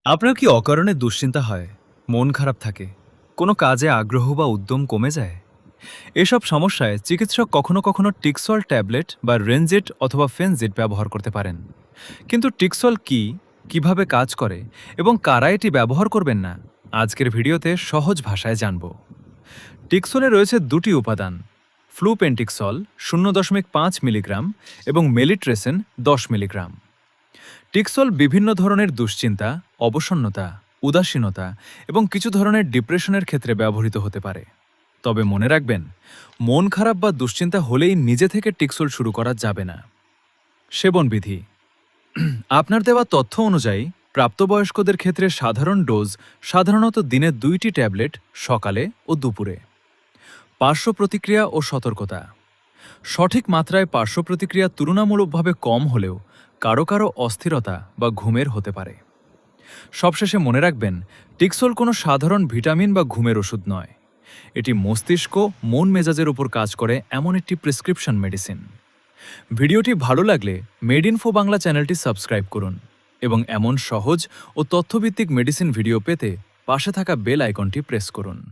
আপনার কি অকারণে দুশ্চিন্তা হয়, মন খারাপ থাকে, কোনো কাজে আগ্রহ বা উদ্যম কমে যায়? এসব সমস্যায় চিকিৎসক কখনো কখনো টিকসল ট্যাবলেট বা রেনজেট অথবা ফেনজিট ব্যবহার করতে পারেন। কিন্তু টিকসল কি, কিভাবে কাজ করে এবং কারা এটি ব্যবহার করবেন না, আজকের ভিডিওতে সহজ ভাষায় জানব। টিকসলে রয়েছে দুটি উপাদান, ফ্লুপেন্টিক্সল 0.5 মিলিগ্রাম এবং মেলিট্রেসেন 10 মিলিগ্রাম। টিকসল বিভিন্ন ধরনের দুশ্চিন্তা, অবসন্নতা, উদাসীনতা এবং কিছু ধরনের ডিপ্রেশনের ক্ষেত্রে ব্যবহৃত হতে পারে। তবে মনে রাখবেন, মন খারাপ বা দুশ্চিন্তা হলেই নিজে থেকে টিকসল শুরু করা যাবে না। সেবনবিধি: আপনার দেওয়া তথ্য অনুযায়ী প্রাপ্তবয়স্কদের ক্ষেত্রে সাধারণ ডোজ সাধারণত দিনে 2টি ট্যাবলেট, সকালে ও দুপুরে। পার্শ্ব প্রতিক্রিয়া ও সতর্কতা: সঠিক মাত্রায় পার্শ্ব প্রতিক্রিয়া তুলনামূলকভাবে কম হলেও কারো কারো অস্থিরতা বা ঘুমের হতে পারে। সবশেষে মনে রাখবেন, টিকসল কোনো সাধারণ ভিটামিন বা ঘুমের ওষুধ নয়। এটি মস্তিষ্ক, মন মেজাজের উপর কাজ করে এমন একটি প্রেসক্রিপশন মেডিসিন। ভিডিওটি ভালো লাগলে মেড ইনফো বাংলা চ্যানেলটি সাবস্ক্রাইব করুন এবং এমন সহজ ও তথ্যভিত্তিক মেডিসিন ভিডিও পেতে পাশে থাকা বেল আইকনটি প্রেস করুন।